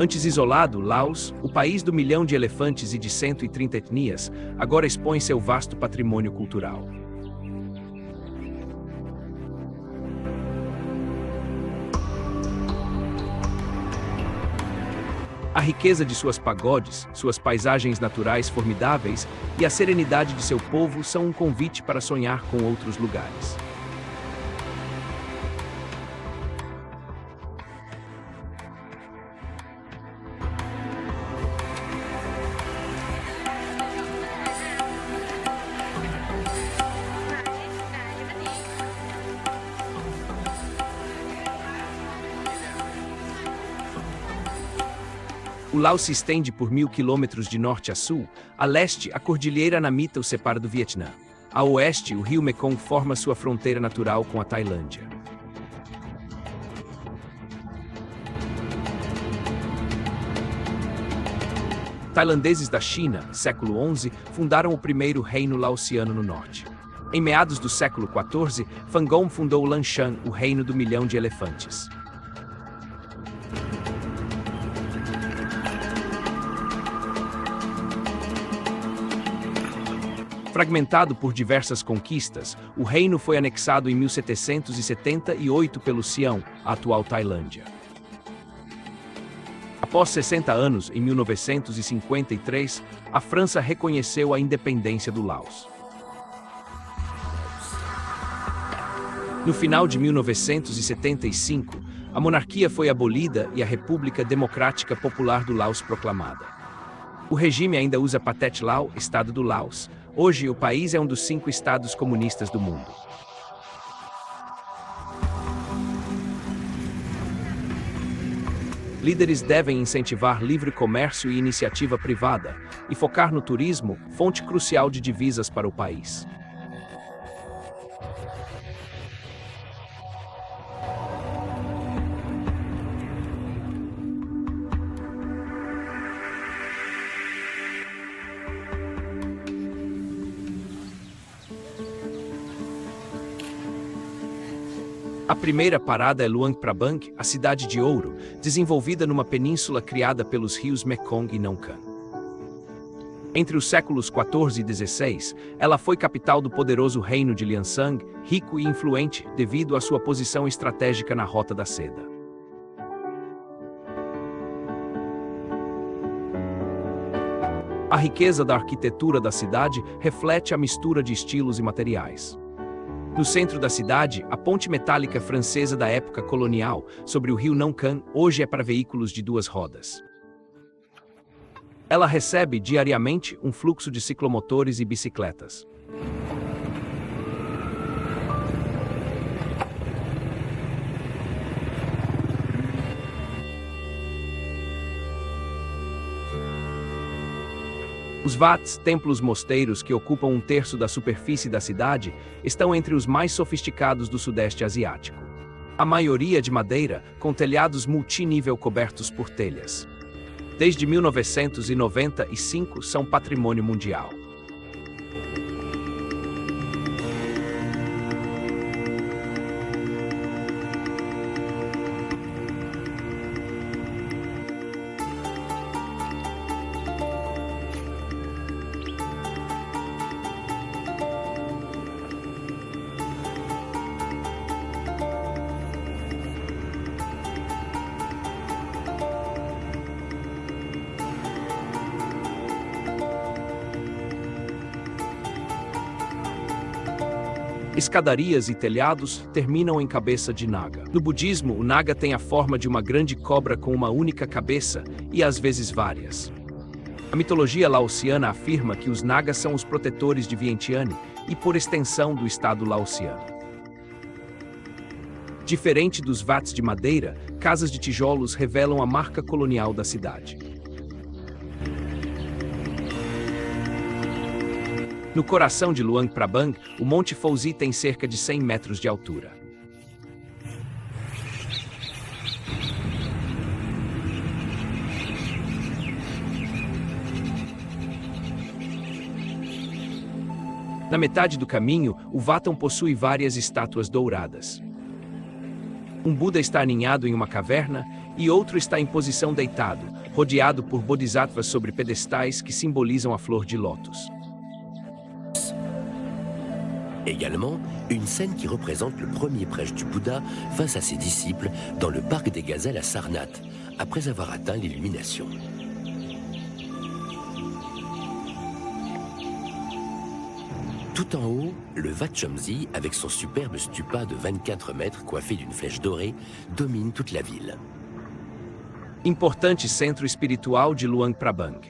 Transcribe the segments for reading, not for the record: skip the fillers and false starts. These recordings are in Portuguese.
Antes isolado, Laos, o país do 1 milhão de elefantes e de 130 etnias, agora expõe seu vasto patrimônio cultural. A riqueza de suas pagodes, suas paisagens naturais formidáveis e a serenidade de seu povo são um convite para sonhar com outros lugares. O Laos se estende por 1.000 quilômetros de norte a sul. A leste, a cordilheira Namita o separa do Vietnã. A oeste, o rio Mekong forma sua fronteira natural com a Tailândia. Tailandeses da China, século XI, fundaram o primeiro reino laosiano no norte. Em meados do século XIV, Phangom fundou Lanshan, o reino do 1 milhão de elefantes. Fragmentado por diversas conquistas, o reino foi anexado em 1778 pelo Sião, a atual Tailândia. Após 60 anos, em 1953, a França reconheceu a independência do Laos. No final de 1975, a monarquia foi abolida e a República Democrática Popular do Laos proclamada. O regime ainda usa Pathet Lao, Estado do Laos. Hoje, o país é um dos 5 estados comunistas do mundo. Líderes devem incentivar livre comércio e iniciativa privada e focar no turismo, fonte crucial de divisas para o país. A primeira parada é Luang Prabang, a Cidade de Ouro, desenvolvida numa península criada pelos rios Mekong e Nongkhan. Entre os séculos XIV e XVI, ela foi capital do poderoso reino de Liansang, rico e influente devido à sua posição estratégica na Rota da Seda. A riqueza da arquitetura da cidade reflete a mistura de estilos e materiais. No centro da cidade, a ponte metálica francesa da época colonial sobre o rio Nongkhan hoje é para veículos de 2 rodas. Ela recebe diariamente um fluxo de ciclomotores e bicicletas. Os Vats, templos-mosteiros que ocupam 1/3 da superfície da cidade, estão entre os mais sofisticados do Sudeste Asiático. A maioria de madeira, com telhados multinível cobertos por telhas. Desde 1995 são patrimônio mundial. Escadarias e telhados terminam em cabeça de naga. No budismo, o naga tem a forma de uma grande cobra com uma única cabeça e às vezes várias. A mitologia laosiana afirma que os nagas são os protetores de Vientiane e, por extensão, do estado laosiano. Diferente dos vats de madeira, casas de tijolos revelam a marca colonial da cidade. No coração de Luang Prabang, o Monte Fuji tem cerca de 100 metros de altura. Na metade do caminho, o Vattam possui várias estátuas douradas. Um Buda está aninhado em uma caverna e outro está em posição deitado, rodeado por bodhisattvas sobre pedestais que simbolizam a flor de lótus. Également, une scène qui représente le premier prêche du Bouddha face à ses disciples dans le parc des gazelles à Sarnath, après avoir atteint l'illumination. Tout en haut, le Wat Chomzi, avec son superbe stupa de 24 mètres coiffé d'une flèche dorée, domine toute la ville. Importante centro espiritual de Luang Prabang.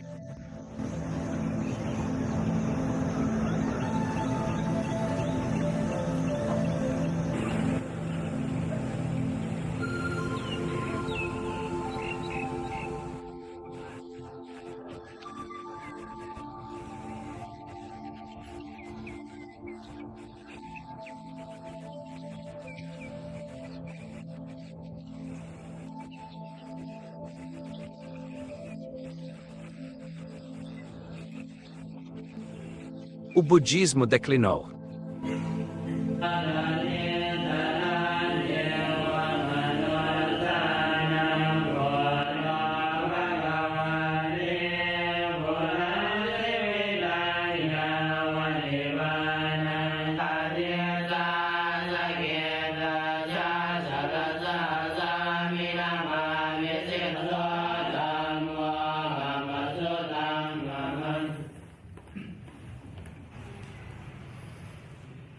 O budismo declinou.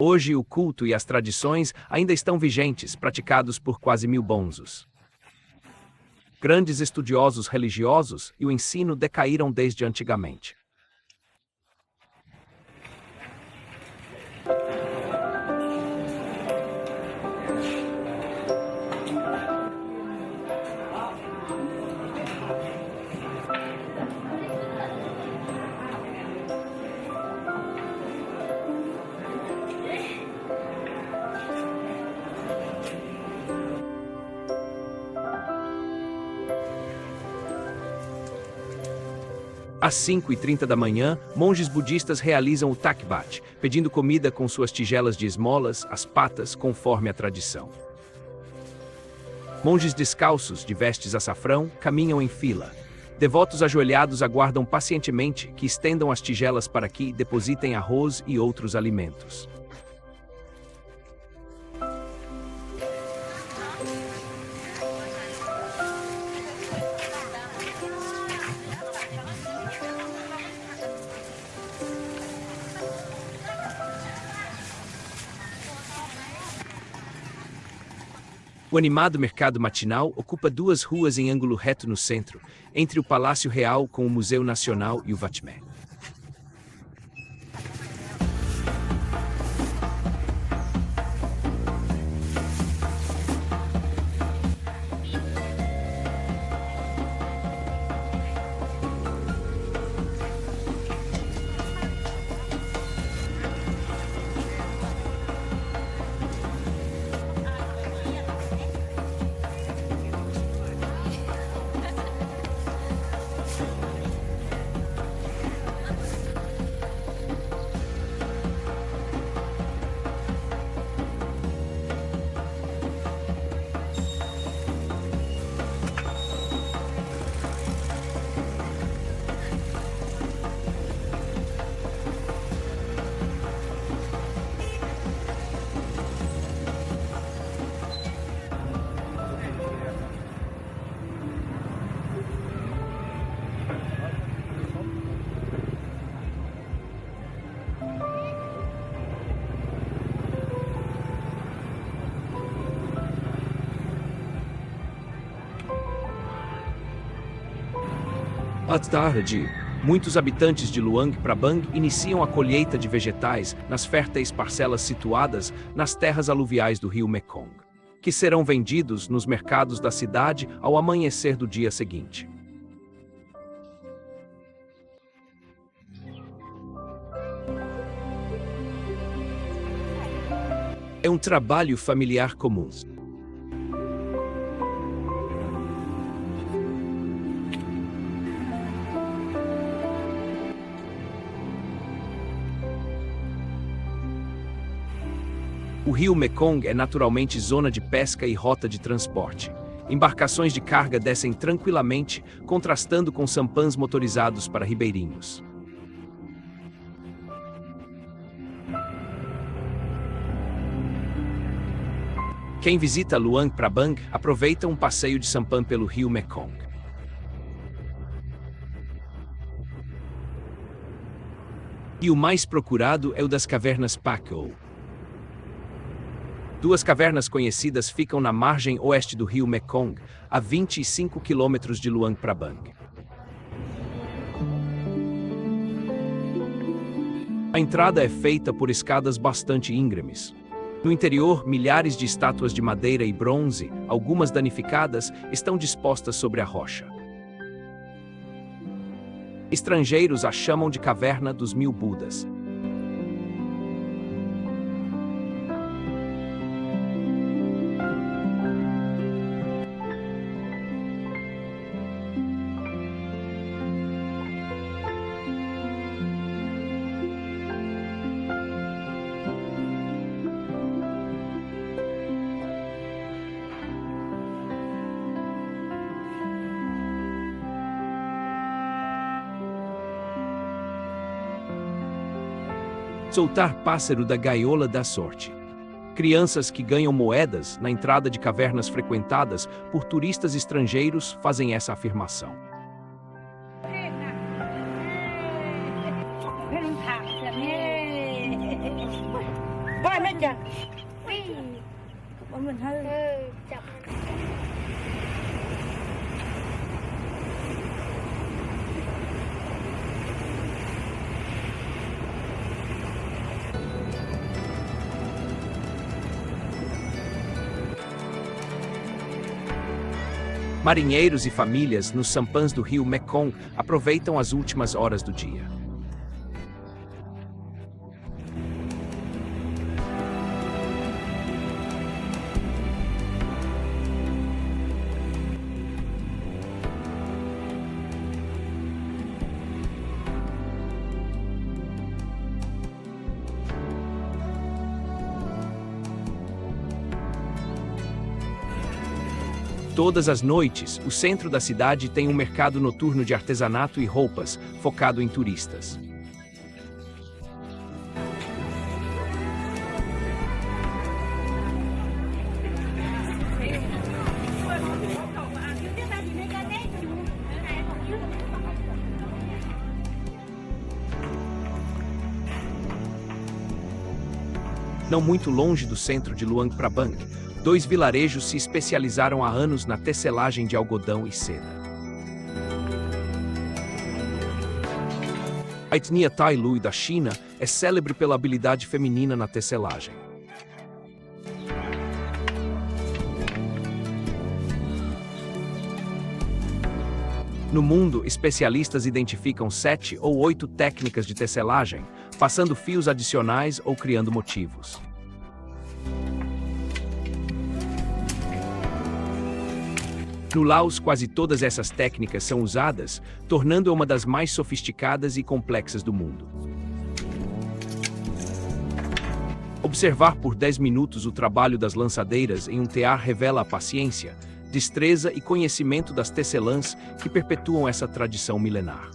Hoje o culto e as tradições ainda estão vigentes, praticados por quase 1000 bonzos. Grandes estudiosos religiosos e o ensino decaíram desde antigamente. Às 5h30 da manhã, monges budistas realizam o takbat, pedindo comida com suas tigelas de esmolas, as patas, conforme a tradição. Monges descalços, de vestes açafrão, caminham em fila. Devotos ajoelhados aguardam pacientemente que estendam as tigelas para que depositem arroz e outros alimentos. O animado mercado matinal ocupa 2 ruas em ângulo reto no centro, entre o Palácio Real com o Museu Nacional e o Vatmé. À tarde, muitos habitantes de Luang Prabang iniciam a colheita de vegetais nas férteis parcelas situadas nas terras aluviais do rio Mekong, que serão vendidos nos mercados da cidade ao amanhecer do dia seguinte. É um trabalho familiar comum. O rio Mekong é naturalmente zona de pesca e rota de transporte. Embarcações de carga descem tranquilamente, contrastando com sampans motorizados para ribeirinhos. Quem visita Luang Prabang aproveita um passeio de sampan pelo rio Mekong. E o mais procurado é o das cavernas Paco. Duas cavernas conhecidas ficam na margem oeste do rio Mekong, a 25 quilômetros de Luang Prabang. A entrada é feita por escadas bastante íngremes. No interior, milhares de estátuas de madeira e bronze, algumas danificadas, estão dispostas sobre a rocha. Estrangeiros a chamam de Caverna dos Mil Budas. Soltar pássaro da gaiola da sorte. Crianças que ganham moedas na entrada de cavernas frequentadas por turistas estrangeiros fazem essa afirmação. Marinheiros e famílias nos sampans do rio Mekong aproveitam as últimas horas do dia. Todas as noites, o centro da cidade tem um mercado noturno de artesanato e roupas, focado em turistas. Não muito longe do centro de Luang Prabang, dois vilarejos se especializaram há anos na tecelagem de algodão e seda. A etnia Tai Lui da China é célebre pela habilidade feminina na tecelagem. No mundo, especialistas identificam 7 ou 8 técnicas de tecelagem, passando fios adicionais ou criando motivos. No Laos, quase todas essas técnicas são usadas, tornando-a uma das mais sofisticadas e complexas do mundo. Observar por 10 minutos o trabalho das lançadeiras em um tear revela a paciência, destreza e conhecimento das tecelãs que perpetuam essa tradição milenar.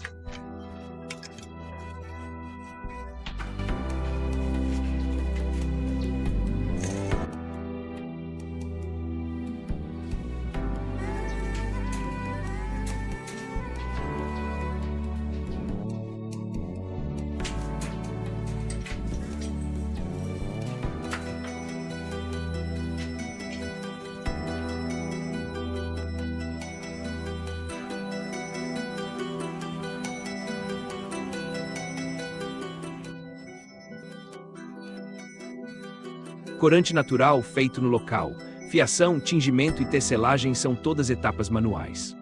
Corante natural feito no local. Fiação, tingimento e tecelagem são todas etapas manuais.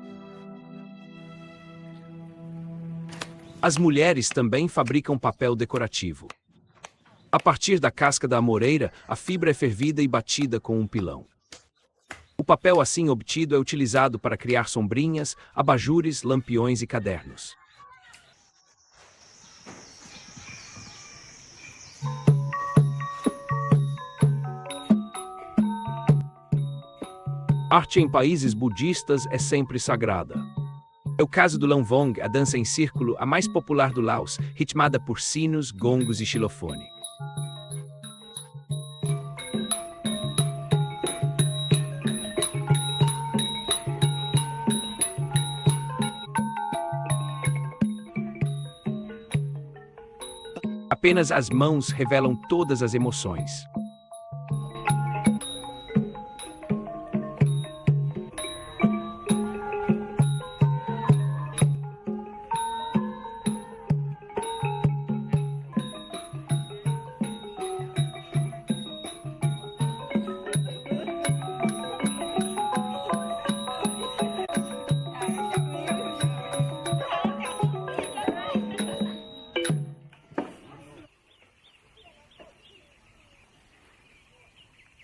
As mulheres também fabricam papel decorativo. A partir da casca da amoreira, a fibra é fervida e batida com um pilão. O papel assim obtido é utilizado para criar sombrinhas, abajures, lampiões e cadernos. Arte em países budistas é sempre sagrada. É o caso do Lamvong, a dança em círculo a mais popular do Laos, ritmada por sinos, gongos e xilofone. Apenas as mãos revelam todas as emoções.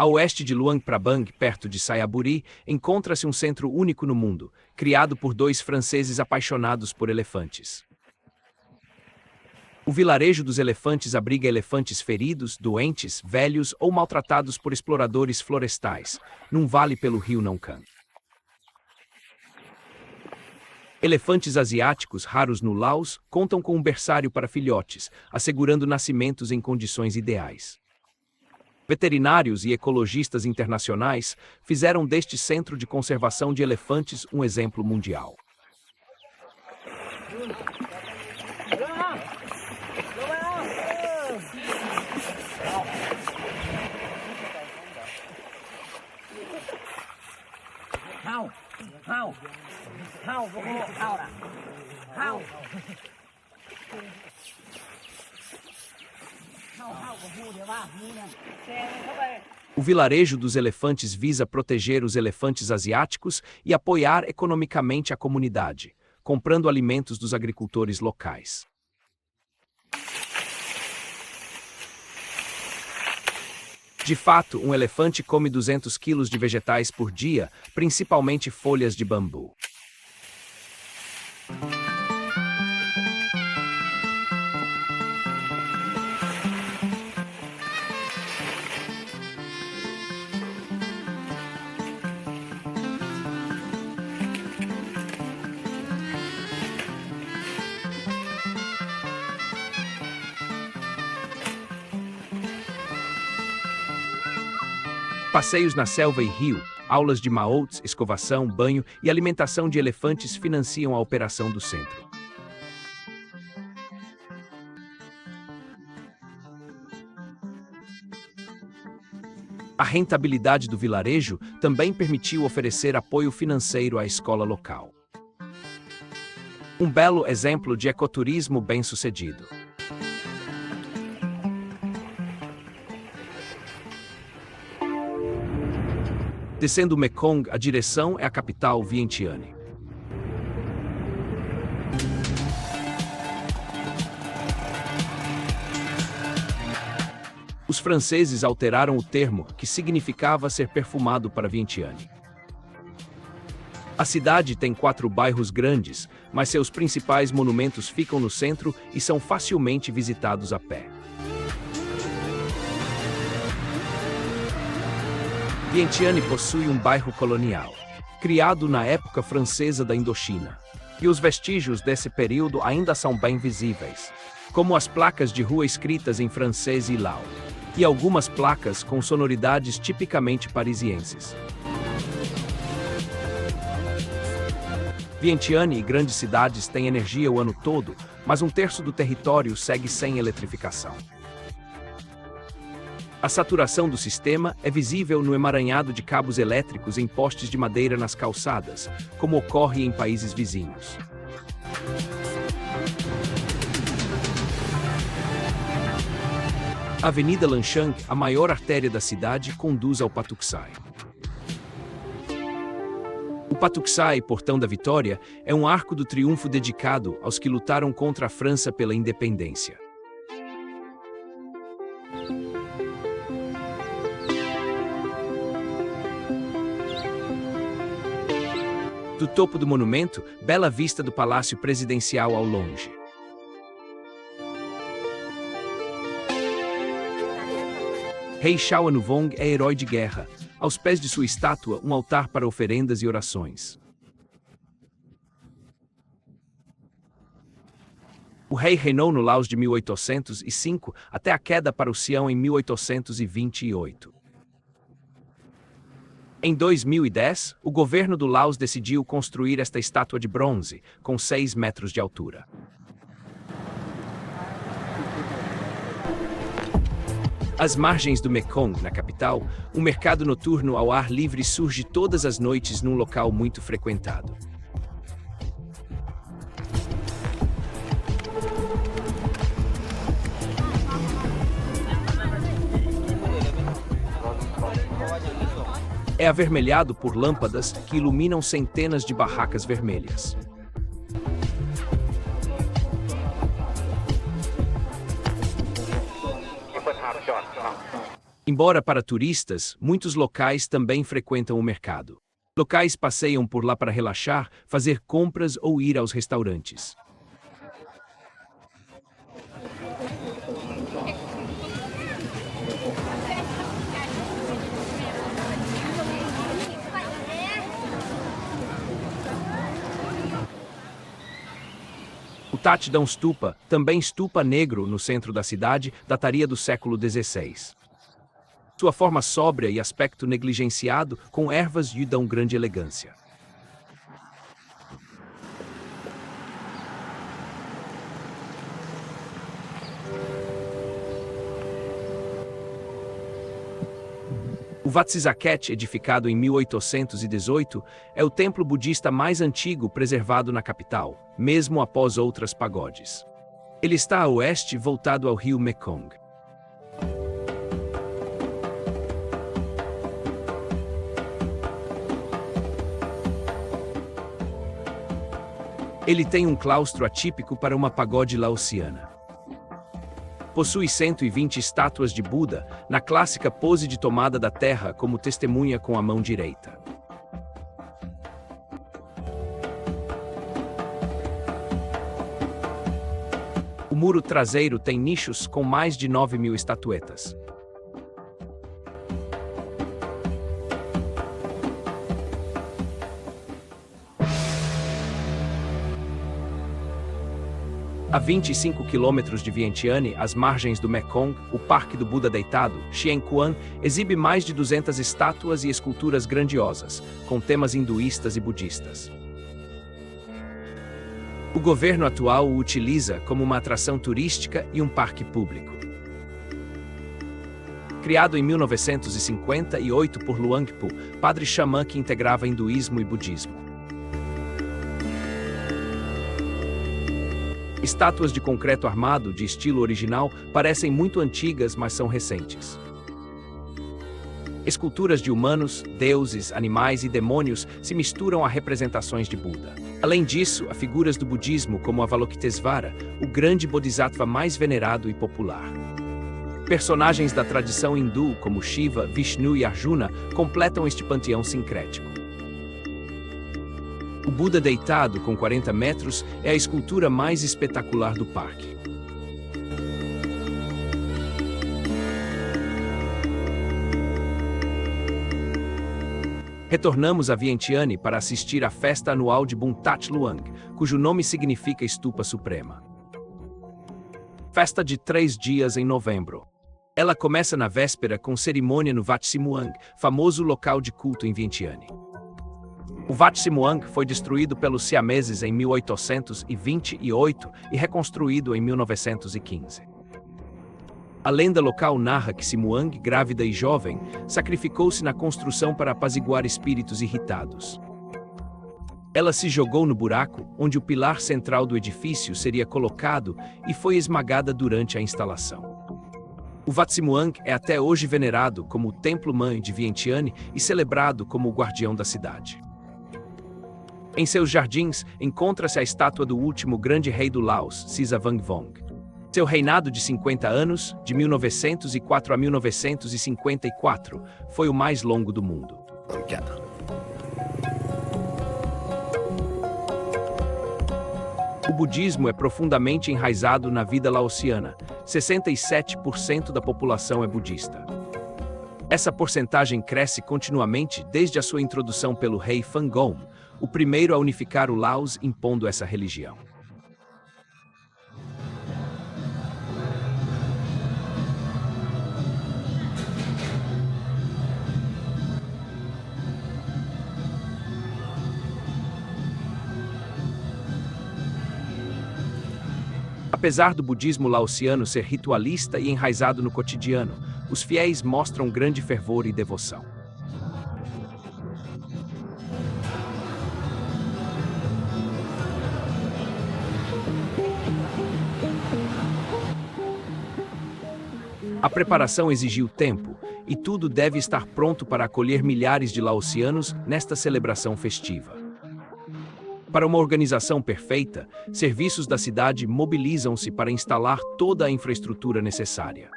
A oeste de Luang Prabang, perto de Sayaburi, encontra-se um centro único no mundo, criado por dois franceses apaixonados por elefantes. O vilarejo dos elefantes abriga elefantes feridos, doentes, velhos ou maltratados por exploradores florestais, num vale pelo rio Nongkan. Elefantes asiáticos, raros no Laos, contam com um berçário para filhotes, assegurando nascimentos em condições ideais. Veterinários e ecologistas internacionais fizeram deste centro de conservação de elefantes um exemplo mundial. O vilarejo dos elefantes visa proteger os elefantes asiáticos e apoiar economicamente a comunidade, comprando alimentos dos agricultores locais. De fato, um elefante come 200 quilos de vegetais por dia, principalmente folhas de bambu. Passeios na selva e rio, aulas de maotes, escovação, banho e alimentação de elefantes financiam a operação do centro. A rentabilidade do vilarejo também permitiu oferecer apoio financeiro à escola local. Um belo exemplo de ecoturismo bem-sucedido. Descendo o Mekong, a direção é a capital Vientiane. Os franceses alteraram o termo, que significava ser perfumado, para Vientiane. A cidade tem 4 bairros grandes, mas seus principais monumentos ficam no centro e são facilmente visitados a pé. Vientiane possui um bairro colonial, criado na época francesa da Indochina, e os vestígios desse período ainda são bem visíveis, como as placas de rua escritas em francês e lao, e algumas placas com sonoridades tipicamente parisienses. Vientiane e grandes cidades têm energia o ano todo, mas 1/3 do território segue sem eletrificação. A saturação do sistema é visível no emaranhado de cabos elétricos em postes de madeira nas calçadas, como ocorre em países vizinhos. A Avenida Lanchang, a maior artéria da cidade, conduz ao Patuxai. O Patuxai, Portão da Vitória, é um arco do triunfo dedicado aos que lutaram contra a França pela independência. Do topo do monumento, bela vista do Palácio Presidencial ao longe. Rei Chawanuvong é herói de guerra, Aos pés de sua estátua, um altar para oferendas e orações. O rei reinou no Laos de 1805 até a queda para o Sião em 1828. Em 2010, o governo do Laos decidiu construir esta estátua de bronze, com 6 metros de altura. Às margens do Mekong, na capital, um mercado noturno ao ar livre surge todas as noites num local muito frequentado. É avermelhado por lâmpadas que iluminam centenas de barracas vermelhas. Embora para turistas, muitos locais também frequentam o mercado. Locais passeiam por lá para relaxar, fazer compras ou ir aos restaurantes. O Tatdong Stupa, também stupa negro no centro da cidade, dataria do século XVI. Sua forma sóbria e aspecto negligenciado com ervas lhe dão grande elegância. O Wat Sisaket, edificado em 1818, é o templo budista mais antigo preservado na capital, mesmo após outras pagodes. Ele está a oeste, voltado ao rio Mekong. Ele tem um claustro atípico para uma pagode laosiana. Possui 120 estátuas de Buda, na clássica pose de tomada da terra como testemunha com a mão direita. O muro traseiro tem nichos com mais de 9.000 estatuetas. A 25 quilômetros de Vientiane, às margens do Mekong, o Parque do Buda Deitado, Chien Kuan, exibe mais de 200 estátuas e esculturas grandiosas, com temas hinduístas e budistas. O governo atual o utiliza como uma atração turística e um parque público. Criado em 1958 por Luang Pu, padre xamã que integrava hinduísmo e budismo. Estátuas de concreto armado, de estilo original, parecem muito antigas, mas são recentes. Esculturas de humanos, deuses, animais e demônios se misturam a representações de Buda. Além disso, há figuras do budismo como Avalokitesvara, o grande bodhisattva mais venerado e popular. Personagens da tradição hindu, como Shiva, Vishnu e Arjuna, completam este panteão sincrético. O Buda deitado, com 40 metros, é a escultura mais espetacular do parque. Retornamos a Vientiane para assistir à festa anual de Bun Tat Luang, cujo nome significa Estupa Suprema. Festa de 3 dias em novembro. Ela começa na véspera com cerimônia no Wat Simuang, famoso local de culto em Vientiane. O Wat Simuang foi destruído pelos siameses em 1828 e reconstruído em 1915. A lenda local narra que Simuang, grávida e jovem, sacrificou-se na construção para apaziguar espíritos irritados. Ela se jogou no buraco, onde o pilar central do edifício seria colocado, e foi esmagada durante a instalação. O Wat Simuang é até hoje venerado como o Templo-Mãe de Vientiane e celebrado como o guardião da cidade. Em seus jardins, encontra-se a estátua do último grande rei do Laos, Sisa Vangvong. Seu reinado de 50 anos, de 1904 a 1954, foi o mais longo do mundo. O budismo é profundamente enraizado na vida laosiana. 67% da população é budista. Essa porcentagem cresce continuamente desde a sua introdução pelo rei Phangom, o primeiro a unificar o Laos impondo essa religião. Apesar do budismo laosiano ser ritualista e enraizado no cotidiano, os fiéis mostram grande fervor e devoção. A preparação exigiu tempo, e tudo deve estar pronto para acolher milhares de laosianos nesta celebração festiva. Para uma organização perfeita, serviços da cidade mobilizam-se para instalar toda a infraestrutura necessária.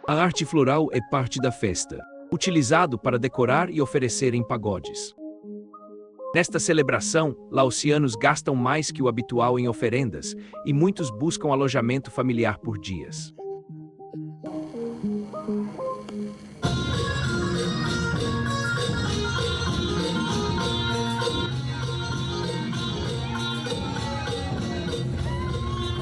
A arte floral é parte da festa, utilizado para decorar e oferecer em pagodes. Nesta celebração, laosianos gastam mais que o habitual em oferendas e muitos buscam alojamento familiar por dias.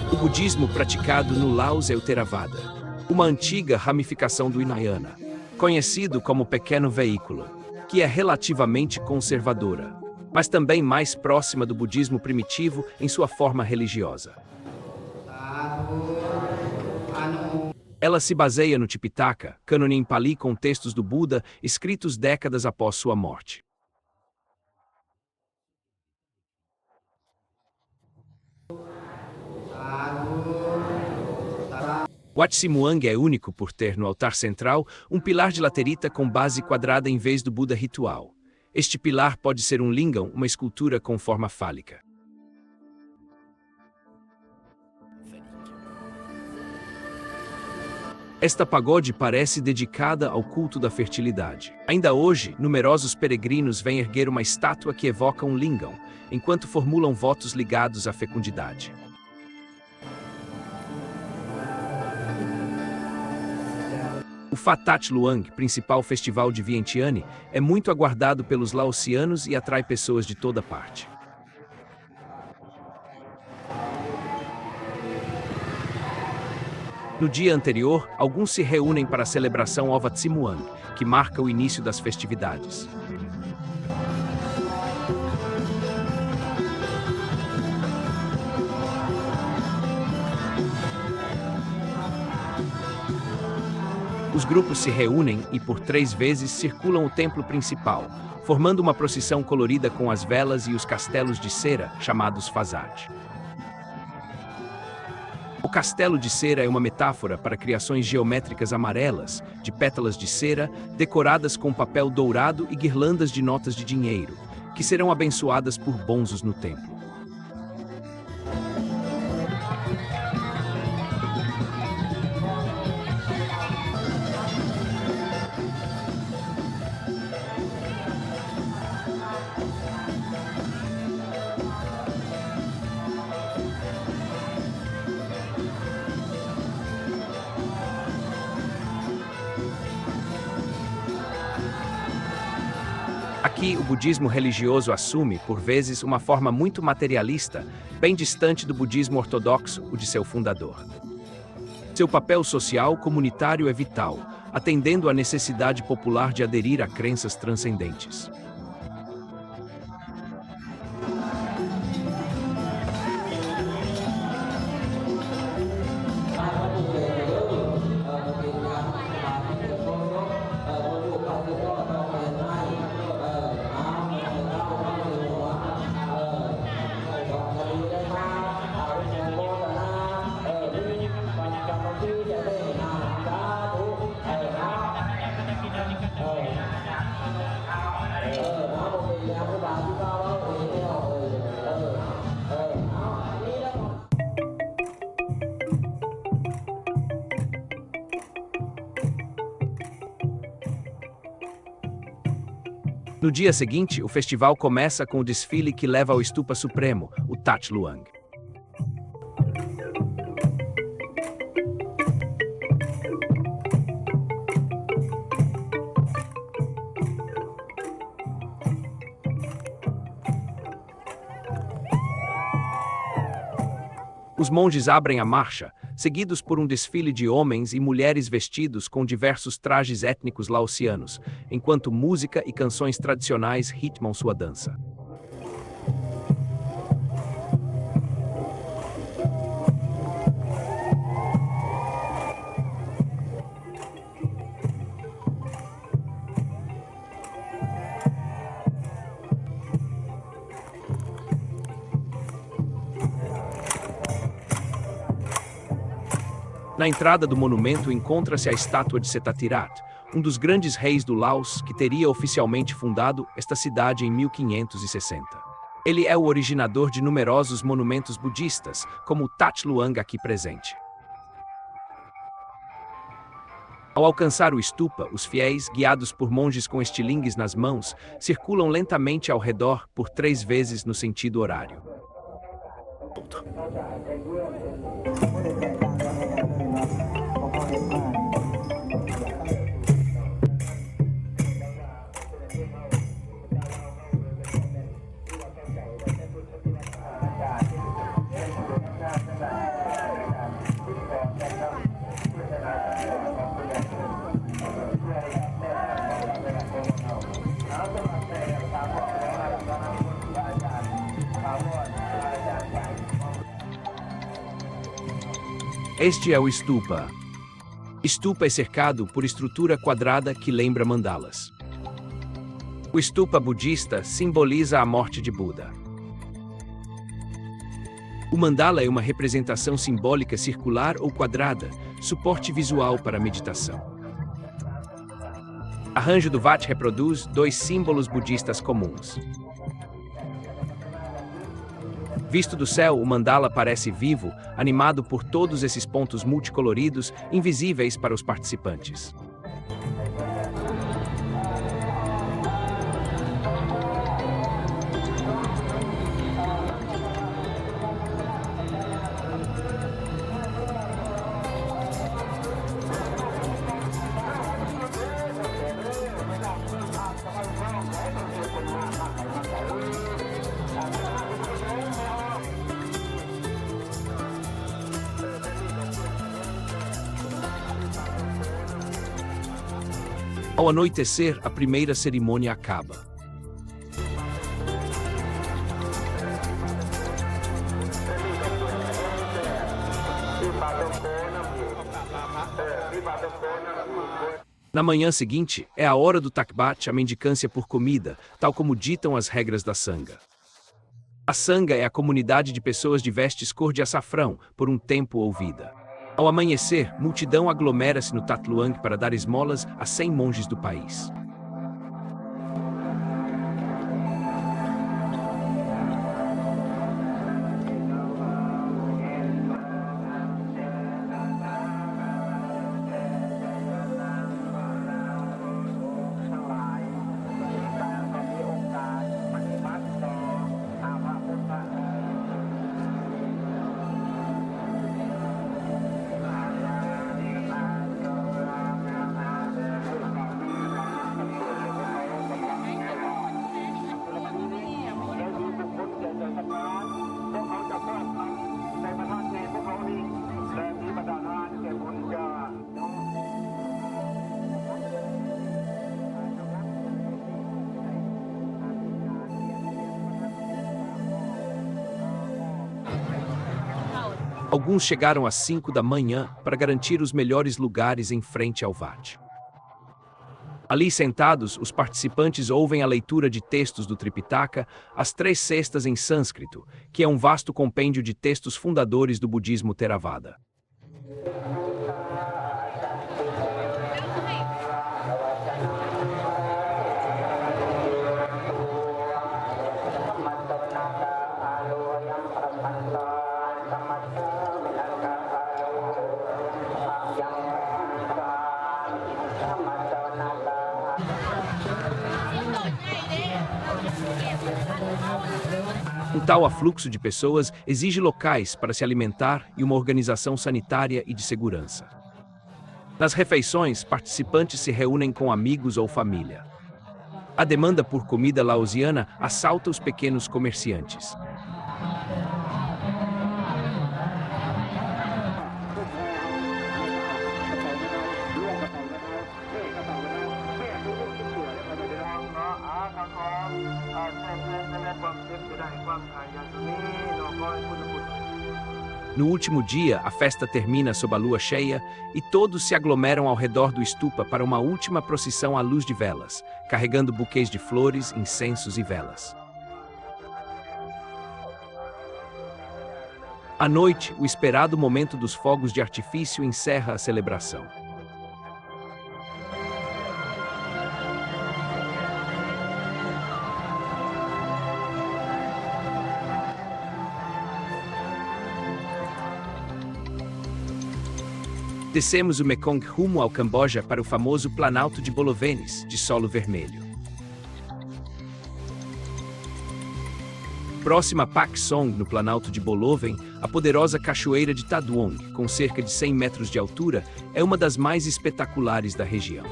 O budismo praticado no Laos é o Theravada, uma antiga ramificação do Hinayana, conhecido como pequeno veículo, que é relativamente conservadora, mas também mais próxima do budismo primitivo em sua forma religiosa. Ela se baseia no Tipitaka, cânone em Pali com textos do Buda escritos décadas após sua morte. Wat Simuang é único por ter no altar central um pilar de laterita com base quadrada em vez do Buda ritual. Este pilar pode ser um lingam, uma escultura com forma fálica. Esta pagode parece dedicada ao culto da fertilidade. Ainda hoje, numerosos peregrinos vêm erguer uma estátua que evoca um lingam, enquanto formulam votos ligados à fecundidade. O Phatat Luang, principal festival de Vientiane, é muito aguardado pelos laosianos e atrai pessoas de toda parte. No dia anterior, alguns se reúnem para a celebração Ovat Simuang, que marca o início das festividades. Os grupos se reúnem e por 3 vezes circulam o templo principal, formando uma procissão colorida com as velas e os castelos de cera, chamados Phasat. O castelo de cera é uma metáfora para criações geométricas amarelas, de pétalas de cera, decoradas com papel dourado e guirlandas de notas de dinheiro, que serão abençoadas por bonzos no templo. Aqui, o budismo religioso assume, por vezes, uma forma muito materialista, bem distante do budismo ortodoxo, o de seu fundador. Seu papel social comunitário é vital, atendendo à necessidade popular de aderir a crenças transcendentes. No dia seguinte, o festival começa com o desfile que leva ao Stupa Supremo, o That Luang. Os monges abrem a marcha, seguidos por um desfile de homens e mulheres vestidos com diversos trajes étnicos laosianos, enquanto música e canções tradicionais ritmam sua dança. Na entrada do monumento encontra-se a estátua de Setthathirath, um dos grandes reis do Laos que teria oficialmente fundado esta cidade em 1560. Ele é o originador de numerosos monumentos budistas, como o That Luang aqui presente. Ao alcançar o stupa, os fiéis, guiados por monges com estilingues nas mãos, circulam lentamente ao redor por 3 vezes no sentido horário. Este é o stupa. Stupa é cercado por estrutura quadrada que lembra mandalas. O stupa budista simboliza a morte de Buda. O mandala é uma representação simbólica circular ou quadrada, suporte visual para a meditação. Arranjo do Vat reproduz 2 símbolos budistas comuns. Visto do céu, o mandala parece vivo, animado por todos esses pontos multicoloridos, invisíveis para os participantes. Ao anoitecer, a primeira cerimônia acaba. Na manhã seguinte, é a hora do takbat, a mendicância por comida, tal como ditam as regras da Sangha. A Sangha é a comunidade de pessoas de vestes cor de açafrão, por um tempo ou vida. Ao amanhecer, multidão aglomera-se no That Luang para dar esmolas a 100 monges do país. Alguns chegaram às 5 da manhã para garantir os melhores lugares em frente ao Vat. Ali sentados, os participantes ouvem a leitura de textos do Tripitaka, as 3 cestas em sânscrito, que é um vasto compêndio de textos fundadores do budismo Theravada. Um tal afluxo de pessoas exige locais para se alimentar e uma organização sanitária e de segurança. Nas refeições, participantes se reúnem com amigos ou família. A demanda por comida laosiana assalta os pequenos comerciantes. No último dia, a festa termina sob a lua cheia e todos se aglomeram ao redor do stupa para uma última procissão à luz de velas, carregando buquês de flores, incensos e velas. À noite, o esperado momento dos fogos de artifício encerra a celebração. Descemos o Mekong rumo ao Camboja para o famoso Planalto de Bolovenes, de solo vermelho. Próxima a Pak Song, no Planalto de Boloven, a poderosa cachoeira de Ta Duong, com cerca de 100 metros de altura, é uma das mais espetaculares da região.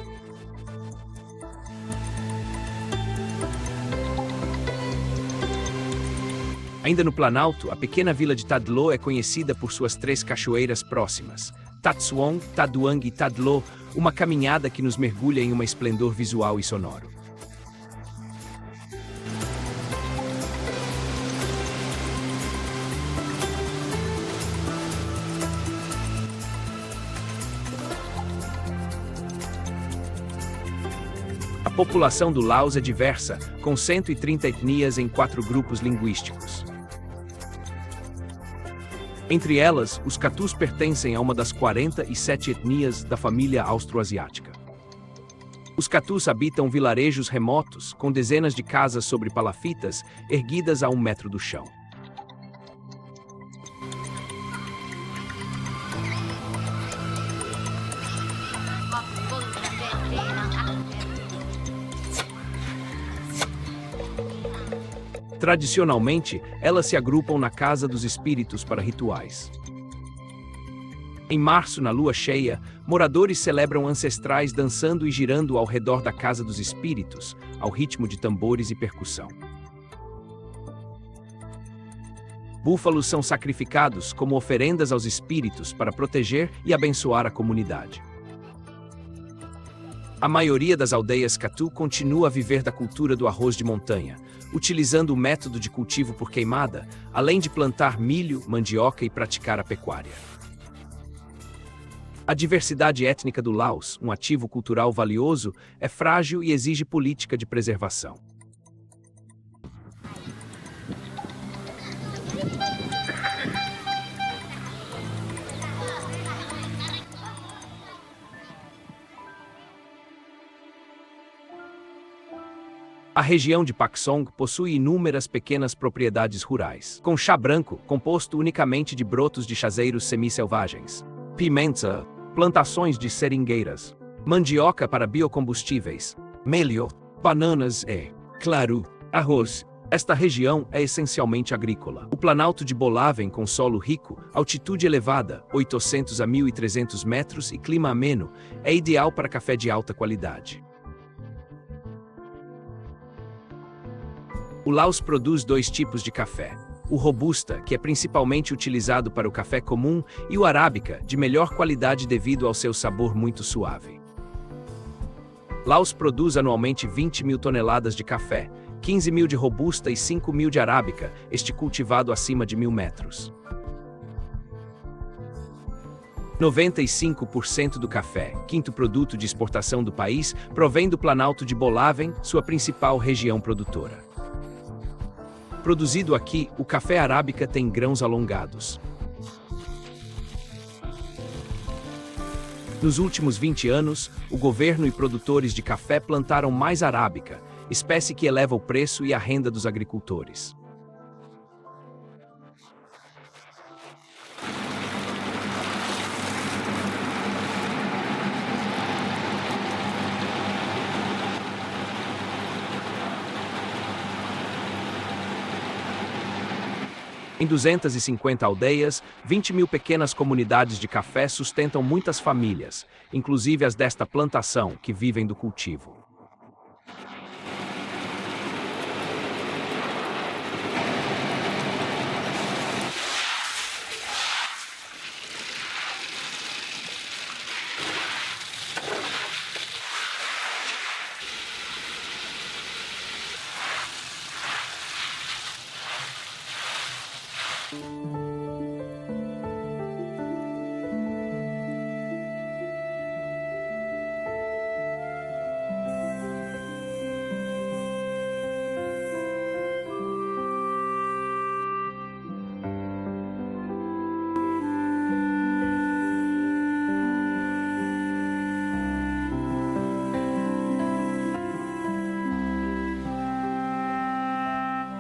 Ainda no Planalto, a pequena vila de Ta Dlo é conhecida por suas 3 cachoeiras próximas, Ta Tsuong, Ta Duang e Ta Dlo, uma caminhada que nos mergulha em um esplendor visual e sonoro. A população do Laos é diversa, com 130 etnias em 4 grupos linguísticos. Entre elas, os Catus pertencem a uma das 47 etnias da família austroasiática. Os Catus habitam vilarejos remotos, com dezenas de casas sobre palafitas, erguidas a 1 metro do chão. Tradicionalmente, elas se agrupam na Casa dos Espíritos para rituais. Em março, na lua cheia, moradores celebram ancestrais dançando e girando ao redor da Casa dos Espíritos, ao ritmo de tambores e percussão. Búfalos são sacrificados como oferendas aos espíritos para proteger e abençoar a comunidade. A maioria das aldeias Catu continua a viver da cultura do arroz de montanha, utilizando o método de cultivo por queimada, além de plantar milho, mandioca e praticar a pecuária. A diversidade étnica do Laos, um ativo cultural valioso, é frágil e exige política de preservação. A região de Pak Song possui inúmeras pequenas propriedades rurais, com chá branco, composto unicamente de brotos de chazeiros semi-selvagens, pimenta, plantações de seringueiras, mandioca para biocombustíveis, melho, bananas e, claro, arroz. Esta região é essencialmente agrícola. O Planalto de Bolaven, com solo rico, altitude elevada, 800 a 1.300 metros e clima ameno, é ideal para café de alta qualidade. O Laos produz 2 tipos de café. O Robusta, que é principalmente utilizado para o café comum, e o Arábica, de melhor qualidade devido ao seu sabor muito suave. Laos produz anualmente 20.000 toneladas de café, 15.000 de Robusta e 5.000 de Arábica, este cultivado acima de 1.000 metros. 95% do café, 5º produto de exportação do país, provém do Planalto de Bolaven, sua principal região produtora. Produzido aqui, o café arábica tem grãos alongados. Nos últimos 20 anos, o governo e produtores de café plantaram mais arábica, espécie que eleva o preço e a renda dos agricultores. Em 250 aldeias, 20.000 pequenas comunidades de café sustentam muitas famílias, inclusive as desta plantação, que vivem do cultivo.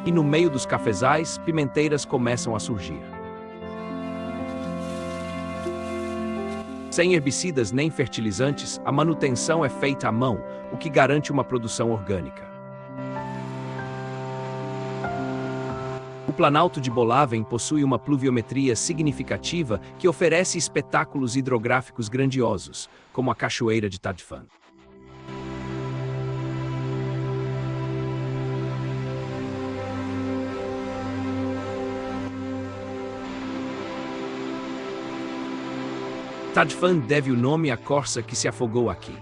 E no meio dos cafezais, pimenteiras começam a surgir. Sem herbicidas nem fertilizantes, a manutenção é feita à mão, o que garante uma produção orgânica. O Planalto de Bolavem possui uma pluviometria significativa que oferece espetáculos hidrográficos grandiosos, como a Cachoeira de Tadfan. Tadfan deve o nome à corça que se afogou aqui.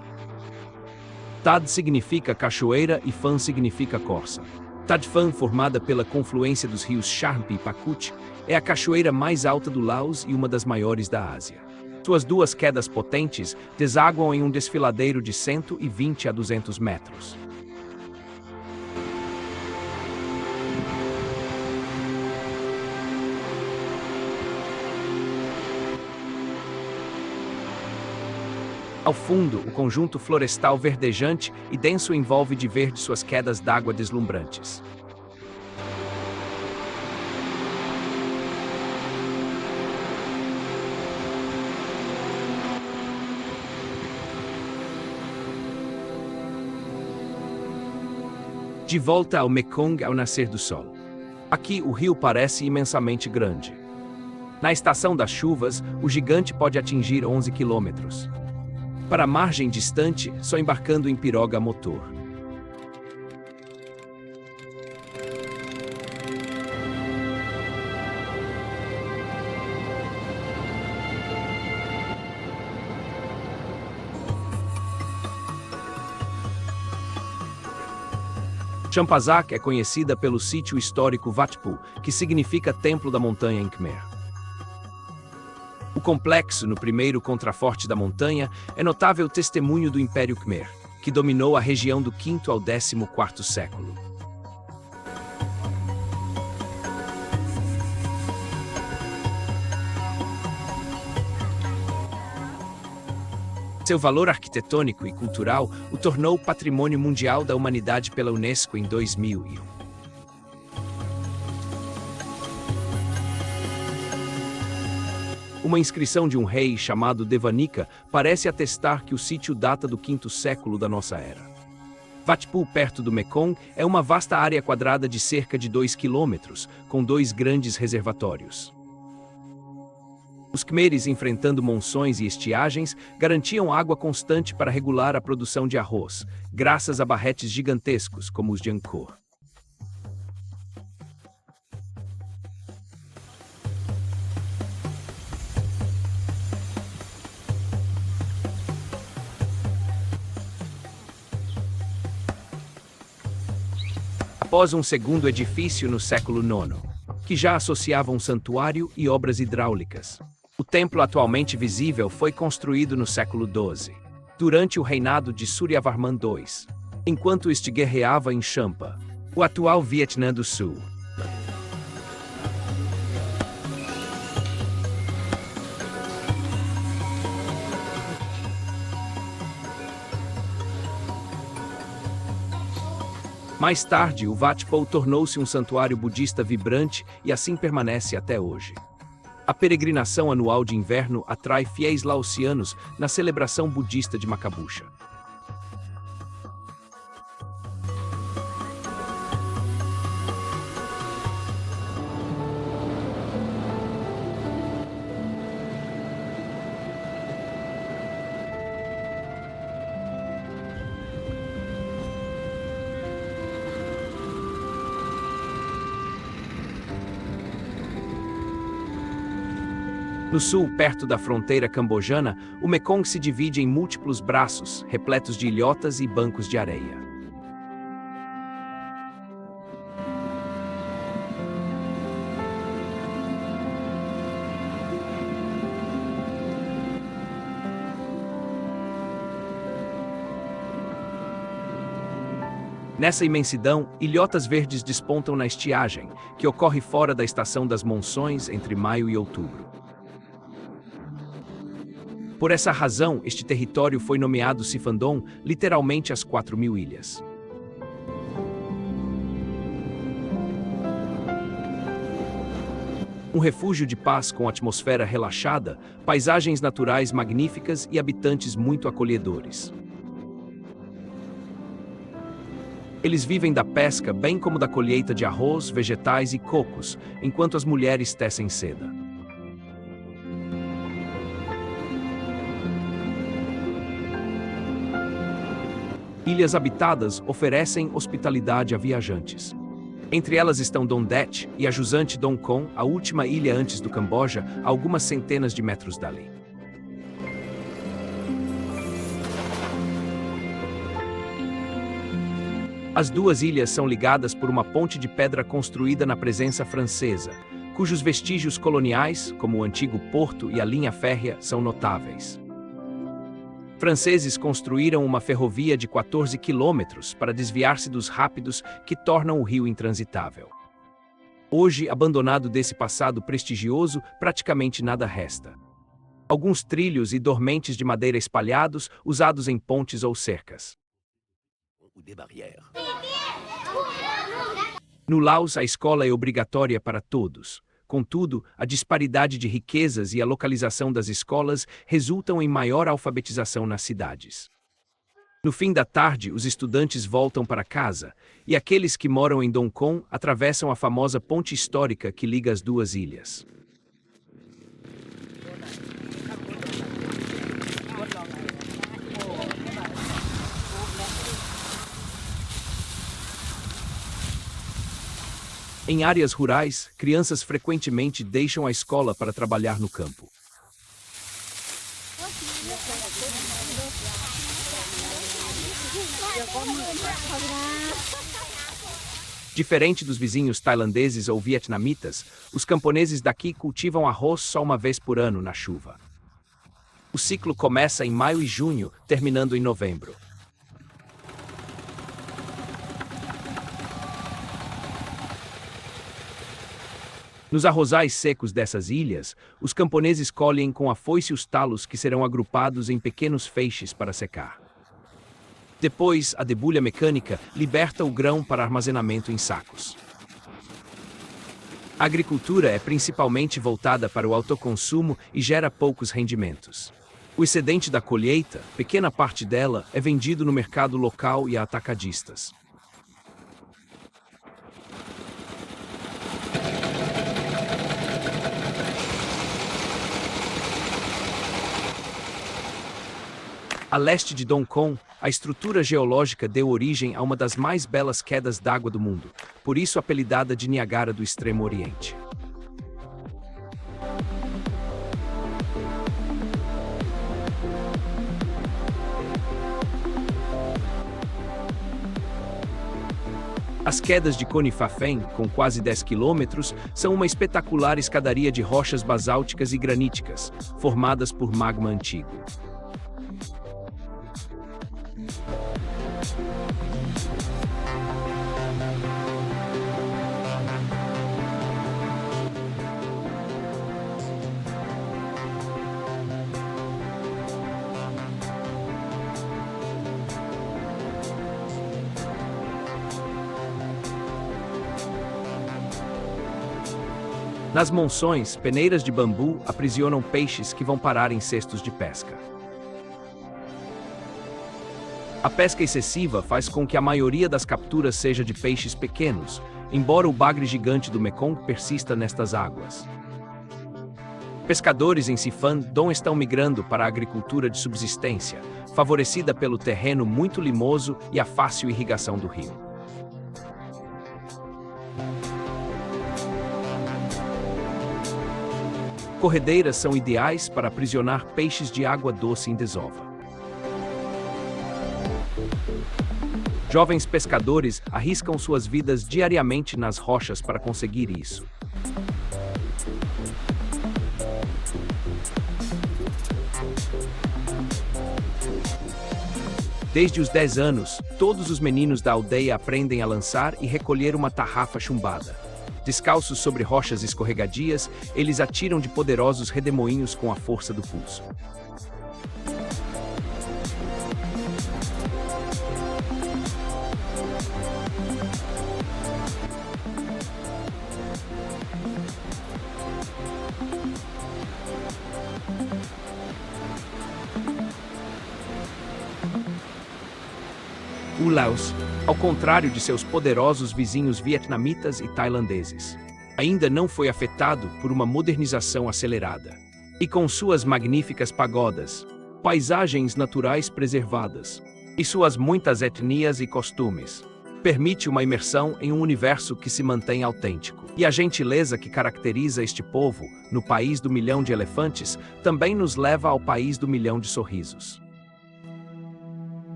Tad significa cachoeira e Fan significa corça. Tadfan, formada pela confluência dos rios Charmpi e Pakut, é a cachoeira mais alta do Laos e uma das maiores da Ásia. Suas duas quedas potentes desaguam em um desfiladeiro de 120 a 200 metros. Ao fundo, o conjunto florestal verdejante e denso envolve de verde suas quedas d'água deslumbrantes. De volta ao Mekong ao nascer do sol. Aqui, o rio parece imensamente grande. Na estação das chuvas, o gigante pode atingir 11 quilômetros. Para a margem distante, só embarcando em piroga a motor. Champazak é conhecida pelo sítio histórico Wat Phu, que significa Templo da Montanha em Khmer. O complexo, no primeiro contraforte da montanha, é notável testemunho do Império Khmer, que dominou a região do 5º ao 14º século. Seu valor arquitetônico e cultural o tornou Patrimônio Mundial da Humanidade pela Unesco em 2001. Uma inscrição de um rei chamado Devanika parece atestar que o sítio data do 5º século da nossa era. Wat Phu, perto do Mekong, é uma vasta área quadrada de cerca de 2 quilômetros, com 2 grandes reservatórios. Os Khmeres, enfrentando monções e estiagens, garantiam água constante para regular a produção de arroz, graças a barretes gigantescos como os de Angkor. Após um segundo edifício no século IX, que já associava um santuário e obras hidráulicas. O templo atualmente visível foi construído no século XII, durante o reinado de Suryavarman II, enquanto este guerreava em Champa, o atual Vietnã do Sul. Mais tarde, o Wat Pho tornou-se um santuário budista vibrante e assim permanece até hoje. A peregrinação anual de inverno atrai fiéis laosianos na celebração budista de Macabusha. No sul, perto da fronteira cambojana, o Mekong se divide em múltiplos braços, repletos de ilhotas e bancos de areia. Nessa imensidão, ilhotas verdes despontam na estiagem, que ocorre fora da estação das monções entre maio e outubro. Por essa razão, este território foi nomeado Sifandom, literalmente as 4.000 ilhas. Um refúgio de paz com atmosfera relaxada, paisagens naturais magníficas e habitantes muito acolhedores. Eles vivem da pesca, bem como da colheita de arroz, vegetais e cocos, enquanto as mulheres tecem seda. Ilhas habitadas oferecem hospitalidade a viajantes. Entre elas estão Don Det e a jusante Don Con, a última ilha antes do Camboja, a algumas centenas de metros dali. As duas ilhas são ligadas por uma ponte de pedra construída na presença francesa, cujos vestígios coloniais, como o antigo porto e a linha férrea, são notáveis. Franceses construíram uma ferrovia de 14 quilômetros para desviar-se dos rápidos que tornam o rio intransitável. Hoje, abandonado desse passado prestigioso, praticamente nada resta. Alguns trilhos e dormentes de madeira espalhados, usados em pontes ou cercas. No Laos, a escola é obrigatória para todos. Contudo, a disparidade de riquezas e a localização das escolas resultam em maior alfabetização nas cidades. No fim da tarde, os estudantes voltam para casa, e aqueles que moram em Don Con atravessam a famosa ponte histórica que liga as duas ilhas. Em áreas rurais, crianças frequentemente deixam a escola para trabalhar no campo. Diferente dos vizinhos tailandeses ou vietnamitas, os camponeses daqui cultivam arroz só uma vez por ano na chuva. O ciclo começa em maio e junho, terminando em novembro. Nos arrozais secos dessas ilhas, os camponeses colhem com a foice os talos que serão agrupados em pequenos feixes para secar. Depois, a debulha mecânica liberta o grão para armazenamento em sacos. A agricultura é principalmente voltada para o autoconsumo e gera poucos rendimentos. O excedente da colheita, pequena parte dela, é vendido no mercado local e a atacadistas. A leste de Don Con, a estrutura geológica deu origem a uma das mais belas quedas d'água do mundo, por isso apelidada de Niagara do Extremo Oriente. As quedas de Cone Fafen, com quase 10 quilômetros, são uma espetacular escadaria de rochas basálticas e graníticas, formadas por magma antigo. Nas monções, peneiras de bambu aprisionam peixes que vão parar em cestos de pesca. A pesca excessiva faz com que a maioria das capturas seja de peixes pequenos, embora o bagre gigante do Mekong persista nestas águas. Pescadores em Sifandom estão migrando para a agricultura de subsistência, favorecida pelo terreno muito limoso e a fácil irrigação do rio. Corredeiras são ideais para aprisionar peixes de água doce em desova. Jovens pescadores arriscam suas vidas diariamente nas rochas para conseguir isso. Desde os 10 anos, todos os meninos da aldeia aprendem a lançar e recolher uma tarrafa chumbada. Descalços sobre rochas escorregadias, eles atiram de poderosos redemoinhos com a força do pulso. O Laos, ao contrário de seus poderosos vizinhos vietnamitas e tailandeses, ainda não foi afetado por uma modernização acelerada. E com suas magníficas pagodas, paisagens naturais preservadas e suas muitas etnias e costumes, permite uma imersão em um universo que se mantém autêntico. E a gentileza que caracteriza este povo, no país do milhão de elefantes, também nos leva ao país do milhão de sorrisos.